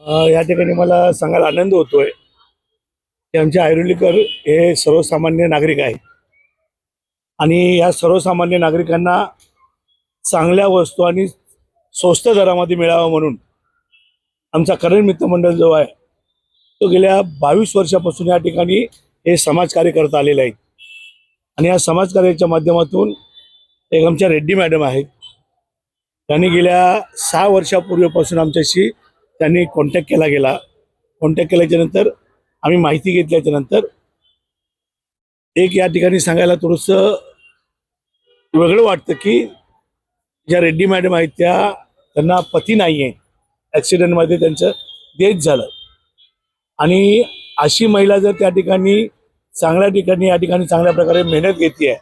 या ठिकाणी मला सांगायला आनंद होतोय की आमचे ऐरोलीकर हे सर्वसामान्य नागरिक आहेत आणि या सर्वसामान्य नागरिकांना चांगल्या वस्तू आणि स्वस्त दरामध्ये मिळावं म्हणून आमचा करण मित्र मंडळ जो आहे तो गेल्या 22 वर्षापासून या ठिकाणी हे समाजकार्य करत आलेले आहेत आणि या समाजकार्याच्या माध्यमातून एक आमच्या रेड्डी मॅडम आहेत. त्यांनी गेल्या 6 वर्षापूर्वीपासून आमच्याशी त्यांनी कॉन्टॅक्ट केला गेला. कॉन्टॅक्ट केल्याच्यानंतर आम्ही माहिती घेतल्याच्यानंतर एक या ठिकाणी सांगायला थोडंसं वेगळं वाटतं की ज्या रेड्डी मॅडम आहेत त्यांना पती नाही आहे, ॲक्सिडेंटमध्ये त्यांचं डेथ झालं आणि अशी महिला जर त्या ठिकाणी या ठिकाणी चांगल्या प्रकारे मेहनत घेते आहे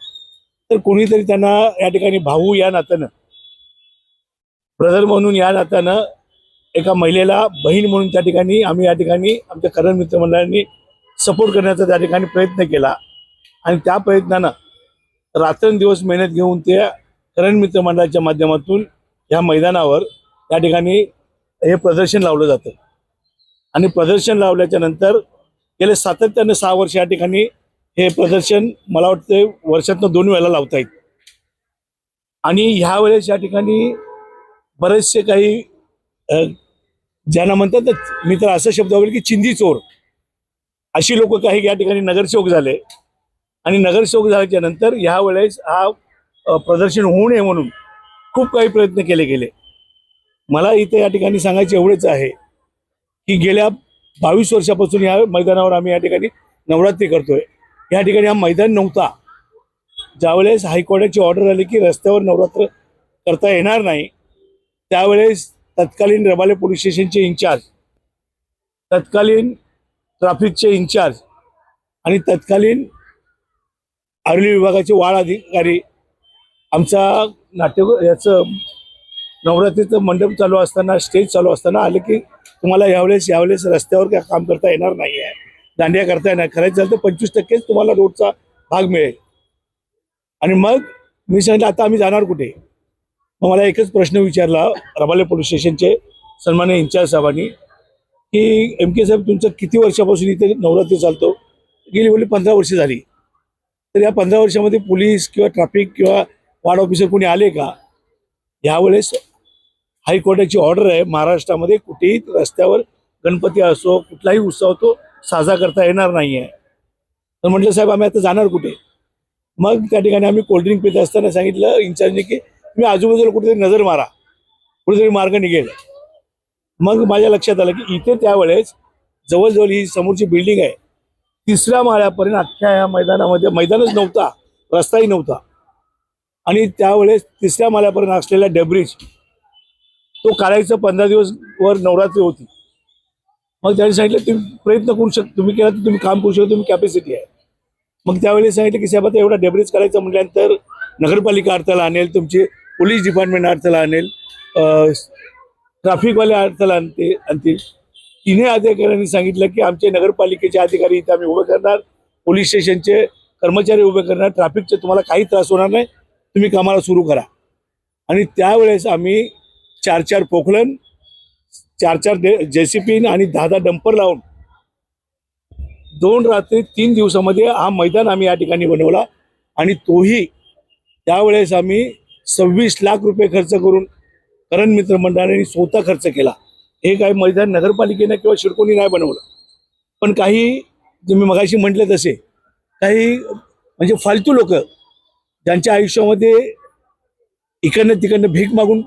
तर कोणीतरी त्यांना या ठिकाणी भाऊ या नात्यानं, ब्रदर म्हणून या नात्यानं एका महिलेला बहीण म्हणून त्या ठिकाणी आम्ही या ठिकाणी आमच्या करण मित्र मंडळांनी सपोर्ट करण्याचा त्या ठिकाणी प्रयत्न केला आणि त्या प्रयत्नानं रात्रंदिवस मेहनत घेऊन ते करण मित्र मंडळाच्या माध्यमातून ह्या मैदानावर त्या ठिकाणी हे प्रदर्शन लावलं जातं आणि प्रदर्शन लावल्याच्या नंतर गेले सातत्यानं 6 वर्ष या ठिकाणी हे प्रदर्शन मला वाटतं वर्षातनं 2 वेळेला लावता येईल आणि ह्या वेळेस या ठिकाणी बरेचसे काही ज्यांना म्हणतात मी तर असा शब्द वापरेल की चिंधी चोर अशी लोक काही या ठिकाणी नगरसेवक झाले आणि नगरसेवक झाल्याच्या नंतर ह्या वेळेस हा प्रदर्शन होऊ नये म्हणून खूप काही प्रयत्न केले गेले. मला इथे या ठिकाणी सांगायचं एवढंच आहे की गेल्या 22 वर्षापासून या मैदानावर आम्ही या ठिकाणी नवरात्री करतोय. या ठिकाणी हा मैदान नव्हता. ज्यावेळेस हायकोर्टाची ऑर्डर आली की रस्त्यावर नवरात्र करता येणार नाही त्यावेळेस तत्कालीन रबाले पोलीस स्टेशनचे इन्चार्ज, तत्कालीन ट्रॅफिकचे इन्चार्ज आणि तत्कालीन आरोली विभागाचे वार्ड अधिकारी आमचा याचं नवरात्रीचं मंडप चालू असताना, स्टेज चालू असताना आले की तुम्हाला यावेळेस रस्त्यावर काय काम करता येणार नाही आहे, दांडिया करता येणार, करायचं झालं तर 25% तुम्हाला रोडचा भाग मिळेल. आणि मग मी सांगितलं आता आम्ही जाणार कुठे. मग मला एकच प्रश्न विचारला रबाले पोलीस स्टेशनचे सन्माननीय इन्चार्ज साहेबांनी की MK साहेब तुमचं किती वर्षापासून इथे नवरात्री चालतो. गेली बोलली 15 वर्ष झाली. तर या 15 वर्षामध्ये पोलीस किंवा ट्रॅफिक किंवा वार्ड ऑफिसर कोणी आले का. यावेळेस हायकोर्टाची ऑर्डर आहे महाराष्ट्रामध्ये कुठेही रस्त्यावर गणपती असो कुठलाही उत्सव तो साजरा करता येणार नाही आहे. तर म्हटलं साहेब आम्ही आता जाणार कुठे. मग त्या ठिकाणी आम्ही कोल्ड्रिंक पित असताना सांगितलं इन्चार्जने की तुम्ही आजूबाजूला कुठेतरी नजर मारा, कुठेतरी मार्ग निघेल. मग माझ्या लक्षात आलं की इथे त्यावेळेस जवळजवळ ही समोरची बिल्डिंग आहे 3ऱ्या माळ्यापर्यंत अख्ख्या या मैदानामध्ये मैदानच नव्हता, रस्ताही नव्हता आणि त्यावेळेस 3ऱ्या माळ्यापर्यंत असलेला डेब्रिज तो काढायचं 15 दिवस वर नवरात्री होती. मग त्यांनी सांगितलं तुम्ही प्रयत्न करू शकता, तुम्ही केला तर तुम्ही काम करू शकता, तुम्ही कॅपॅसिटी आहे. मग त्यावेळी सांगितलं की साहेब आता एवढा डेब्रिज करायचं म्हटल्यानंतर नगरपालिका अडथळा आणेल, तुमची पोलीस डिपार्टमेंट अडथळा आणेल, ट्रॅफिकवाले अडथळा आणतील. 3 अधिकाऱ्यांनी सांगितलं की आमचे नगरपालिकेचे अधिकारी इथे आम्ही उभे करणार, पोलीस स्टेशनचे कर्मचारी उभे करणार, ट्रॅफिकचे तुम्हाला काही त्रास होणार नाही, तुम्ही कामाला सुरू करा. आणि त्यावेळेस आम्ही 4 पोखलन, 4 JCP आणि 10 डंपर लावून 2 रात्री 3 दिवसामध्ये हा मैदान आम्ही या ठिकाणी बनवला आणि तोही त्यावेळेस आम्ही 26 लाख रुपये खर्च करून करण मित्र मंडळाने स्वतः खर्च केला. हे काही मैदान नगरपालिकेने किंवा शिडकोनी नाही बनवलं. पण काही जे मी मगाशी म्हटलं तसे काही म्हणजे फालतू लोक ज्यांच्या आयुष्यामध्ये इकडनं तिकडनं भीक मागून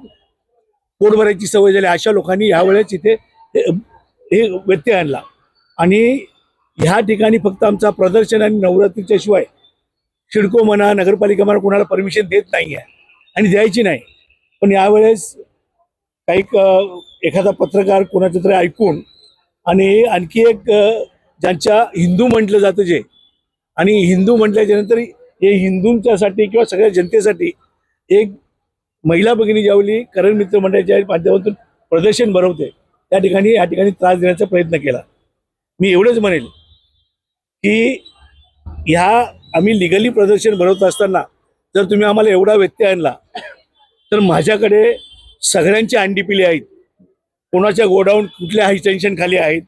पोट भरायची सवय झाली अशा लोकांनी यावेळेस इथे हे व्यत्यय आणला आणि ह्या ठिकाणी फक्त आमचा प्रदर्शन आणि नवरात्रीच्या शिवाय शिडको म्हणा नगरपालिका म्हणा कोणाला परमिशन देत नाही आहे आणि द्यायची नाही. पण यावेळेस काही एखादा पत्रकार कोणाचं तरी ऐकून आणि आणखी एक ज्यांच्या हिंदू म्हटलं जातं जे आणि हिंदू म्हटल्याच्या नंतर हे हिंदूंच्यासाठी किंवा सगळ्या जनतेसाठी एक महिला भगिनी ज्यावेळी करण मित्र मंडळाच्या माध्यमातून प्रदर्शन भरवते या ठिकाणी त्रास देण्याचा प्रयत्न केला. मी एवढंच म्हणेल की आम्ही लिगली प्रदर्शन भरवत असताना जर तुम्ही आम्हाला एवढा व्यत्यय आणला तर माझ्याकडे सगळ्यांची अंडी पिली आहेत. कोणाच्या गोडाऊन कुठल्या हाय टेन्शन खाली आहेत,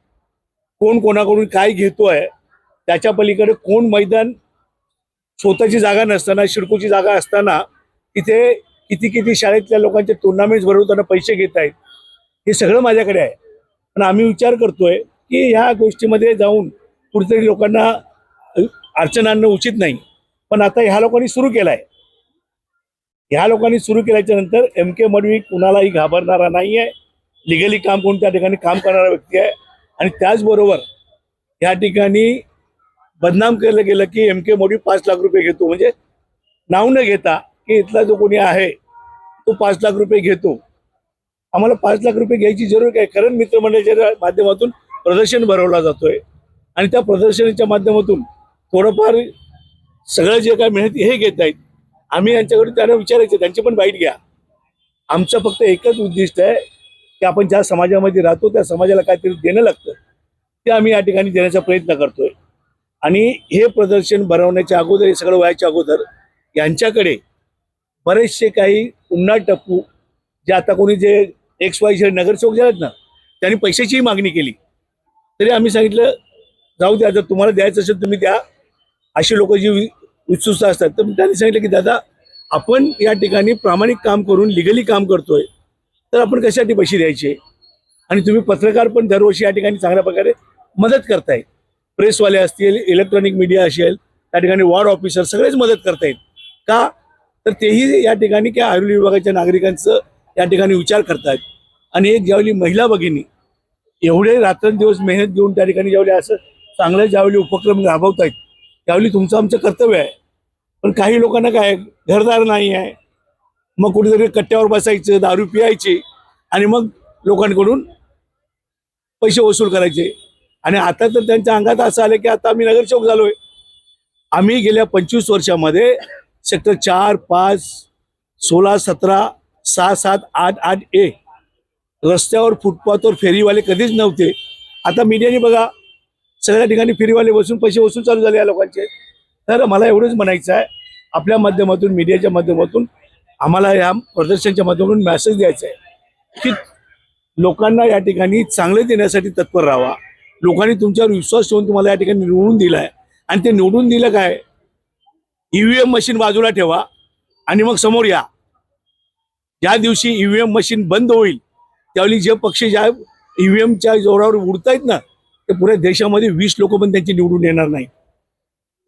कोण कोणाकडून काय घेतोय, त्याच्या पलीकडे कोण मैदान स्वतःची जागा नसताना, शिडकोची जागा असताना तिथे किती किती शाळेतल्या लोकांचे टुर्नामेंट्स भरवताना पैसे घेत आहेत, हे सगळं माझ्याकडे आहे. पण आम्ही विचार करतोय की ह्या गोष्टीमध्ये जाऊन कुठेतरी लोकांना अडचण आणणं उचित नाही. पण आता ह्या लोकांनी सुरू केलाय. ह्या लोकांनी सुरू केल्याच्या नंतर MK मडवी कुणालाही घाबरणारा नाही आहे. लिगली काम करून त्या ठिकाणी काम करणारा व्यक्ती आहे. आणि त्याचबरोबर या ठिकाणी बदनाम केलं गेलं की MK मडवी 5 लाख रुपये घेतो, म्हणजे नाव न घेता की इथला जो कोणी आहे तो 5 लाख रुपये घेतो. आम्हाला 5 लाख रुपये घ्यायची जरूर काय, कारण मित्रमंडळाच्या माध्यमातून प्रदर्शन भरवला जातोय आणि त्या प्रदर्शनाच्या माध्यमातून थोडंफार सगळं जे काय मिळत हे घेत आहेत. आम्ही यांच्याकडे त्यांना विचारायचं, त्यांची पण बाईट घ्या. आमचं फक्त एकच उद्दिष्ट आहे की आपण ज्या समाजामध्ये राहतो त्या समाजाला काहीतरी देणं लागतं, ते आम्ही या ठिकाणी देण्याचा प्रयत्न करतोय. आणि हे प्रदर्शन भरवण्याच्या अगोदर, हे सगळं व्हायच्या अगोदर यांच्याकडे बरेचसे काही उन्हाळ टप्पू जे आता कोणी जे XYZ नगरसेवक जे आहेत ना, त्यांनी पैशाचीही मागणी केली. तरी आम्ही सांगितलं जाऊ द्या, जर तुम्हाला द्यायचं असेल तुम्ही द्या. अशी लोक जी उत्सुकता असतात, तर त्यांनी सांगितलं की दादा, आपण या ठिकाणी प्रामाणिक काम करून लिगली काम करतोय, तर आपण कशासाठी पैसे द्यायचे. आणि तुम्ही पत्रकार पण दरवर्षी या ठिकाणी चांगल्या प्रकारे मदत करताय. प्रेसवाले असतील, इलेक्ट्रॉनिक मीडिया असेल, त्या ठिकाणी वॉर्ड ऑफिसर सगळेच मदत करतायत. का तर तेही या ठिकाणी काय आरोग्य विभागाच्या नागरिकांचं या ठिकाणी विचार करतायत. आणि एक ज्यावेळी महिला भगिनी एवढे रात्रंदिवस मेहनत घेऊन त्या ठिकाणी ज्यावेळी असं चांगलं ज्यावेळी उपक्रम राबवतायत, त्यावेळी तुमचं आमचं कर्तव्य आहे. पण काही लोकांना काय घरदार नाही आहे, मग कुठेतरी कट्ट्यावर बसायचं, दारू पियायचे आणि मग लोकांकडून पैसे वसूल करायचे. आणि आता तर त्यांच्या अंगात असं आलं की आता आम्ही नगरसेवक झालोय. आम्ही गेल्या 25 वर्षामध्ये सेक्टर 4, 5, 16, 17, 6, 7, 8, 8A रस्त्यावर, फुटपाथवर फेरीवाले कधीच नव्हते. आता मीडियाने बघा सगळ्या ठिकाणी फेरीवाले बसून पैसे वसूल चालू झाले या लोकांचे. तर मला एवढंच म्हणायचं आहे, आपल्या माध्यमातून, मीडियाच्या माध्यमातून आम्हाला या प्रदर्शनाच्या माध्यमातून मेसेज द्यायचा आहे की लोकांना या ठिकाणी चांगले देण्यासाठी तत्पर राहावा. लोकांनी तुमच्यावर विश्वास ठेवून तुम्हाला या ठिकाणी निवडून दिलाय, आणि ते निवडून दिलं काय, EVM मशीन बाजूला ठेवा आणि मग समोर या. ज्या दिवशी EVM मशीन बंद होईल त्यावेळी जे पक्ष ज्या EVMच्या जोरावर उडतायत ना, ते पुऱ्या देशामध्ये 20 लोक पण त्यांची निवडून येणार नाही.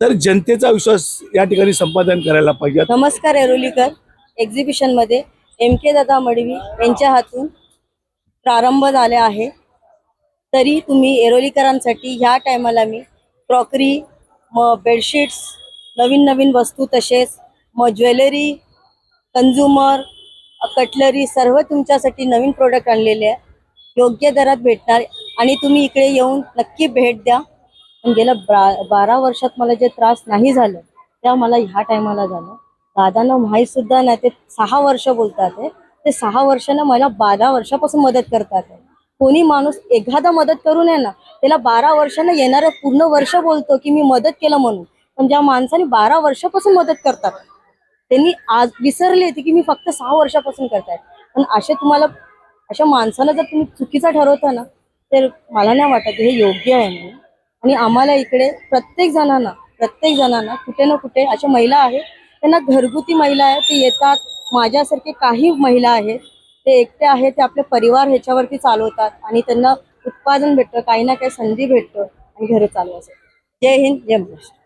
तर जनतेचा विश्वास या ठिकाणी संपादन करायला पाहिजे. नमस्कार. ऐरोलीकर एक्झिबिशन मध्ये MK दादा मडवी यांच्या हातून प्रारंभ झाले आहे. तरी तुम्ही ऐरोलीकरांसाठी ह्या टायमाला मी क्रॉकरी, मग बेडशीट्स, नवीन नवीन वस्तू, तसेच मग ज्वेलरी, कंझ्युमर, कटलरी, सर्व तुमच्यासाठी नवीन प्रोडक्ट आणलेले आहे. योग्य दरात भेटणार आणि तुम्ही इकडे येऊन नक्की भेट द्या. पण गेल्या 12 वर्षात मला जे त्रास नाही झालं त्या मला ह्या टायमाला झालं. दादांना माहीत सुद्धा नाही, ते 6 वर्ष बोलतात आहे. ते 6 वर्षानं मला 12 वर्षापासून मदत करतात आहे. कोणी माणूस एखादा मदत करू नये ना, त्याला 12 वर्षानं येणारं पूर्ण वर्ष बोलतो की मी मदत केलं म्हणून. पण ज्या माणसाने 12 वर्षापासून मदत करतात त्यांनी आज विसरले होते की मी फक्त 6 वर्षापासून करताय. पण अशा माणसाला जर तुम्ही चुकीचा ठरवता ना, तर मला नाही वाटत हे योग्य आहे म्हणून. आणि आम्हाला इकडे प्रत्येक जणांना कुठे ना कुठे अशा महिला आहेत, त्यांना घरगुती महिला आहेत, ते येतात. माझ्यासारखे काही महिला आहेत, ते एकटे आहेत, ते आपले परिवार ह्याच्यावरती चालवतात आणि त्यांना उत्पादन भेटतं, काही ना काही संधी भेटतं आणि घरं चालवायचं. जय हिंद, जय महाराष्ट्र.